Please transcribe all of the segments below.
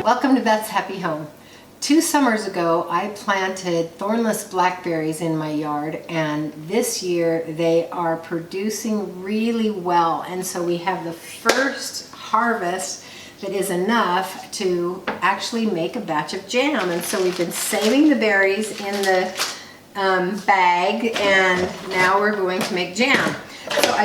Welcome to Beth's Happy Home. 2 summers ago I planted thornless blackberries in my yard, and this year they are producing really well, and so we have the first harvest that is enough to actually make a batch of jam. And so we've been saving the berries in the bag, and now we're going to make jam. So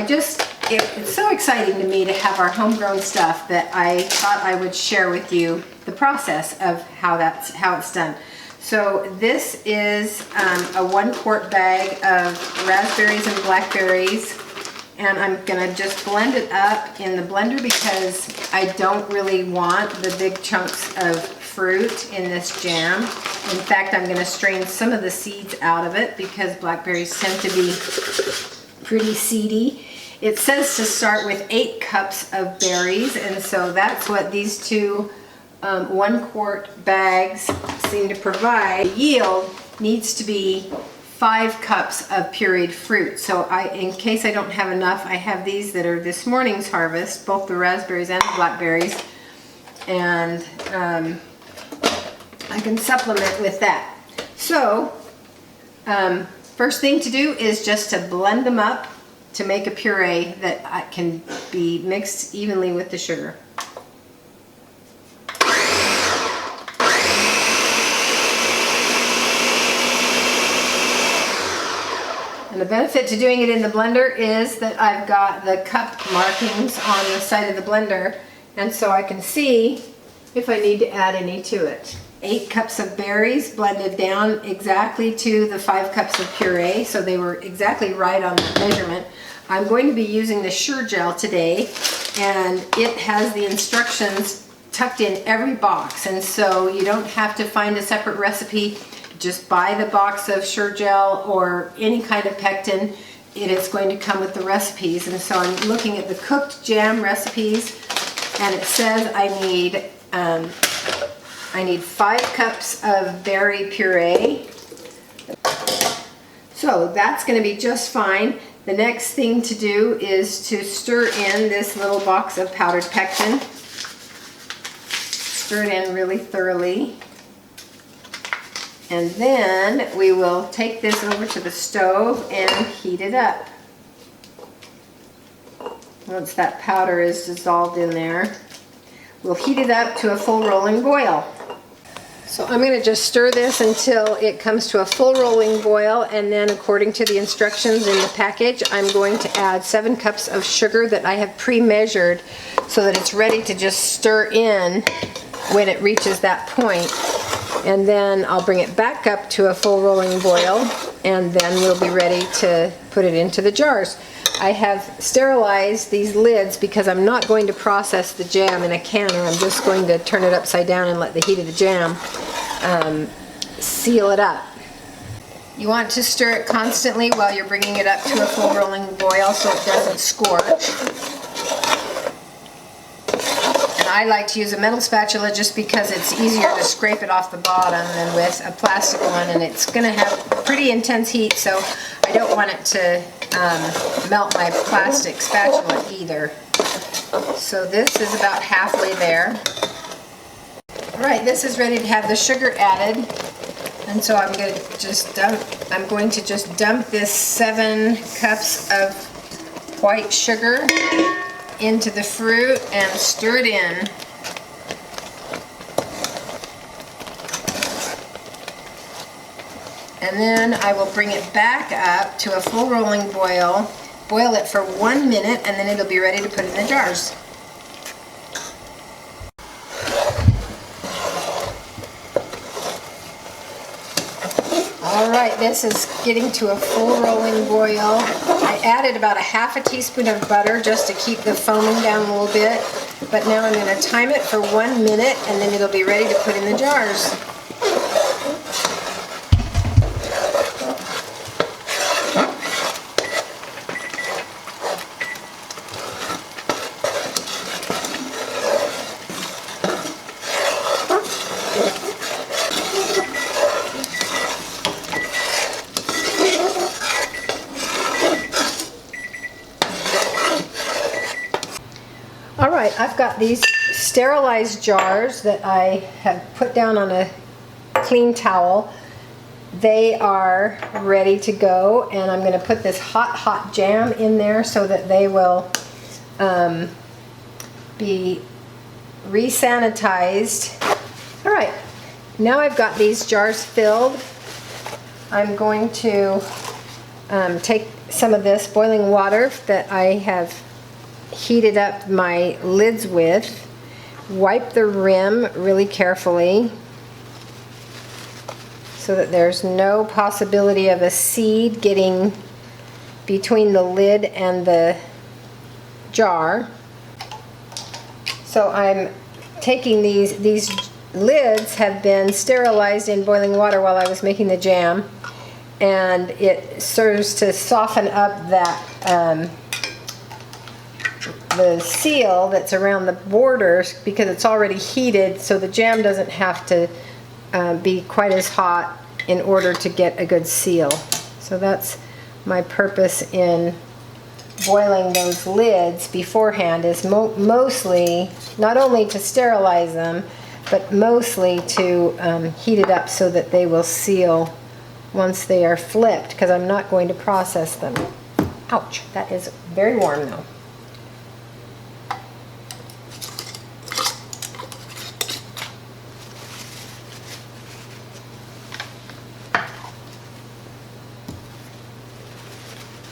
it's so exciting to me to have our homegrown stuff that I thought I would share with you the process of how it's done. So this is a 1 quart bag of raspberries and blackberries, and I'm gonna just blend it up in the blender because I don't really want the big chunks of fruit in this jam. In fact, I'm gonna strain some of the seeds out of it because blackberries tend to be pretty seedy. It says to start with 8 cups of berries, and so that's what these two 1 quart bags seem to provide. The yield needs to be 5 cups of pureed fruit. So in case I don't have enough, I have these that are this morning's harvest, both the raspberries and the blackberries, and I can supplement with that. So first thing to do is just to blend them up to make a puree that can be mixed evenly with the sugar. And the benefit to doing it in the blender is that I've got the cup markings on the side of the blender, and so I can see if I need to add any to it. 8 cups of berries blended down exactly to the 5 cups of puree, so they were exactly right on that measurement. I'm going to be using the Sure Gel today, and it has the instructions tucked in every box, and so you don't have to find a separate recipe. Just buy the box of Sure Gel or any kind of pectin. It is going to come with the recipes, and so I'm looking at the cooked jam recipes, and it says I need 5 cups of berry puree. So that's going to be just fine. The next thing to do is to stir in this little box of powdered pectin. Stir it in really thoroughly. And then we will take this over to the stove and heat it up. Once that powder is dissolved in there, we'll heat it up to a full rolling boil. So I'm going to just stir this until it comes to a full rolling boil, and then according to the instructions in the package, I'm going to add 7 cups of sugar that I have pre-measured so that it's ready to just stir in when it reaches that point. And then I'll bring it back up to a full rolling boil, and then we'll be ready to put it into the jars. I have sterilized these lids because I'm not going to process the jam in a canner. I'm just going to turn it upside down and let the heat of the jam seal it up. You want to stir it constantly while you're bringing it up to a full rolling boil so it doesn't scorch. And I like to use a metal spatula just because it's easier to scrape it off the bottom than with a plastic one, and it's going to have pretty intense heat, so I don't want it to melt my plastic spatula either. So this is about halfway there. Alright, this is ready to have the sugar added, and so I'm going to just dump this 7 cups of white sugar into the fruit and stir it in. And then I will bring it back up to a full rolling boil, boil it for 1 minute, and then it'll be ready to put in the jars. Alright, this is getting to a full rolling boil. I added about a half a teaspoon of butter just to keep the foaming down a little bit, but now I'm going to time it for 1 minute, and then it'll be ready to put in the jars. right, I've got these sterilized jars that I have put down on a clean towel. They are ready to go, and I'm going to put this hot jam in there so that they will be re-sanitized. All right, now I've got these jars filled. I'm going to take some of this boiling water that I have heated up my lids with, wipe the rim really carefully so that there's no possibility of a seed getting between the lid and the jar. So I'm taking these lids have been sterilized in boiling water while I was making the jam, and it serves to soften up that the seal that's around the borders, because it's already heated, so the jam doesn't have to be quite as hot in order to get a good seal. So that's my purpose in boiling those lids beforehand, is mostly not only to sterilize them, but mostly to heat it up so that they will seal once they are flipped, because I'm not going to process them. Ouch, that is very warm though.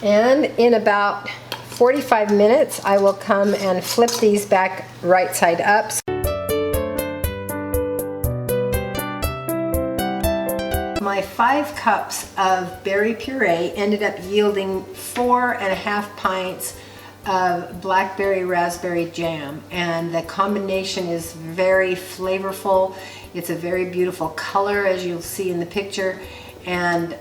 And in about 45 minutes, I will come and flip these back right side up. My 5 cups of berry puree ended up yielding 4.5 pints of blackberry raspberry jam, and the combination is very flavorful. It's a very beautiful color, as you'll see in the picture, and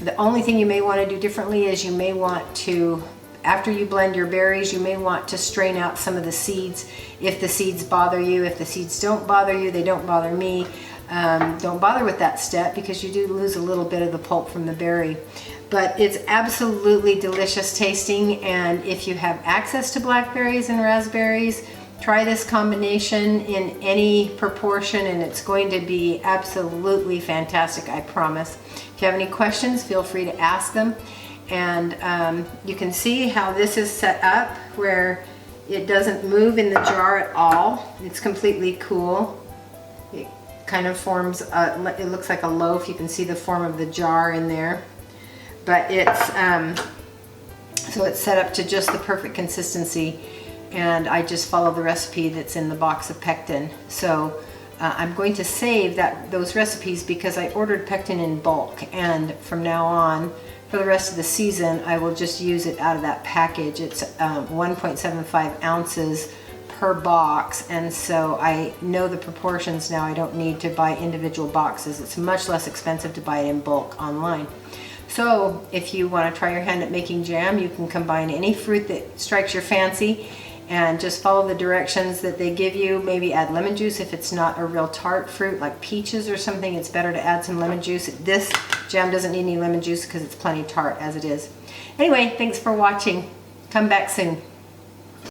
the only thing you may want to do differently is you may want to, after you blend your berries, you may want to strain out some of the seeds if the seeds bother you. If the seeds don't bother you, they don't bother me. Don't bother with that step, because you do lose a little bit of the pulp from the berry. But it's absolutely delicious tasting, and if you have access to blackberries and raspberries, try this combination in any proportion and it's going to be absolutely fantastic, I promise. If you have any questions, feel free to ask them. And you can see how this is set up where it doesn't move in the jar at all. It's completely cool. It kind of forms, it looks like a loaf. You can see the form of the jar in there. But it's, so it's set up to just the perfect consistency. And I just follow the recipe that's in the box of pectin. So I'm going to save those recipes because I ordered pectin in bulk, and from now on, for the rest of the season, I will just use it out of that package. It's 1.75 ounces per box, and so I know the proportions now. I don't need to buy individual boxes. It's much less expensive to buy it in bulk online. So if you want to try your hand at making jam, you can combine any fruit that strikes your fancy and just follow the directions that they give you. Maybe add lemon juice if it's not a real tart fruit like peaches or something. It's better to add some lemon juice. This jam doesn't need any lemon juice because it's plenty tart as it is. Anyway, thanks for watching. Come back soon.